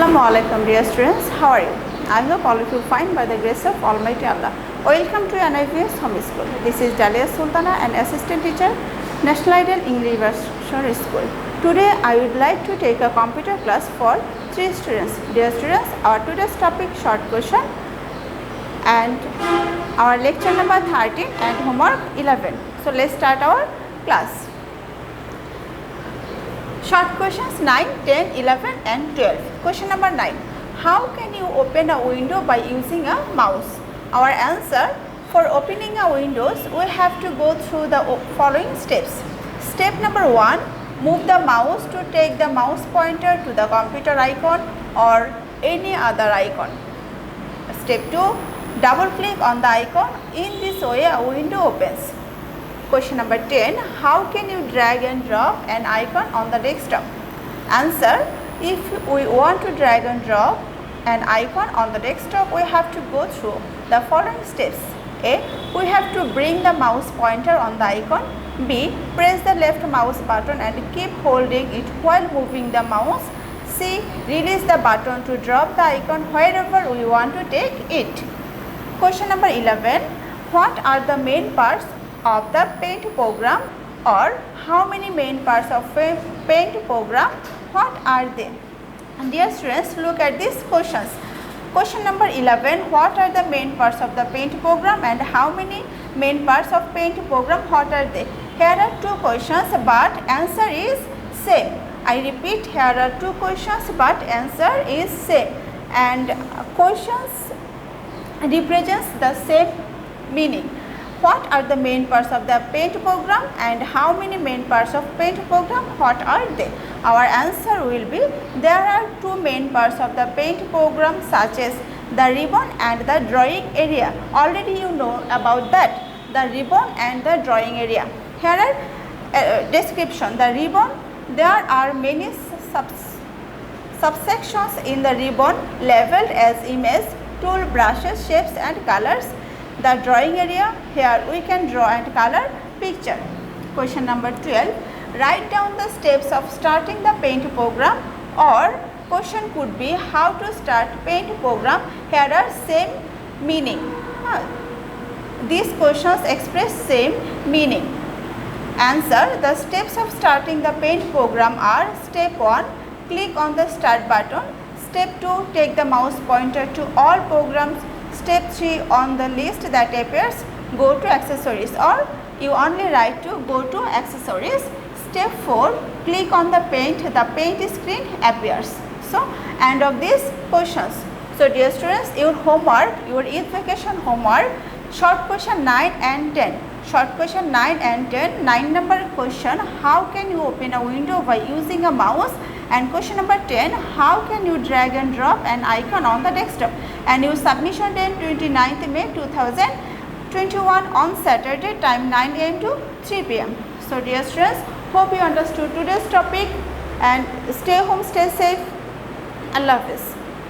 Assalamualaikum dear students, how are you? I hope all of you fine by the grace of Almighty Allah. Welcome to NIVS Home School. This is Daliya Sultana, an assistant teacher, National Ideal English Version School. Today I would like to take a computer class for 3 students. Dear students, our today's topic short question and our lecture number 13 and homework 11. So let's start our class. Short questions 9, 10, 11 and 12. Question number 9. How can you open a window by using a mouse? Our answer, for opening a window, we have to go through the following steps. Step number 1, move the mouse to take the mouse pointer to the computer icon or any other icon. Step 2, double click on the icon. In this way, a window opens. Question number 10. How can you drag and drop an icon on the desktop? Answer. If we want to drag and drop an icon on the desktop, we have to go through the following steps. A. We have to bring the mouse pointer on the icon. B. Press the left mouse button and keep holding it while moving the mouse. C. Release the button to drop the icon wherever we want to take it. Question number 11. What are the main parts of the paint program, or how many main parts of paint program? What are they? And dear students, look at these questions. Question number 11. What are the main parts of the paint program and how many main parts of paint program? What are they? Here are 2 questions but answer is same. I repeat, here are 2 questions but answer is same, and questions represents the same meaning. What are the main parts of the paint program and how many main parts of paint program? What are they? Our answer will be, there are 2 main parts of the paint program, such as the ribbon and the drawing area. Already you know about that, the ribbon and the drawing area. Here are description. The ribbon, there are many subsections in the ribbon labeled as image, tool, brushes, shapes and colors. The drawing area, here we can draw and color picture. Question number 12. Write down the steps of starting the paint program, or question could be how to start paint program. Here are same meaning. These questions express same meaning. Answer. The steps of starting the paint program are: step 1, click on the start button. Step 2, take the mouse pointer to all programs. Step 3, on the list that appears, go to accessories, or you only write to go to accessories. Step 4, click on the paint screen appears. So, end of these questions. So, dear students, your homework, your Eid vacation homework, short question 9 and 10. Short question 9 and 10, 9 number question, how can you open a window by using a mouse? And question number 10, how can you drag and drop an icon on the desktop? And your submission date 29th May 2021 on Saturday, time 9 am to 3 pm. So dear students, hope you understood today's topic and stay home, stay safe. Allah Hafiz.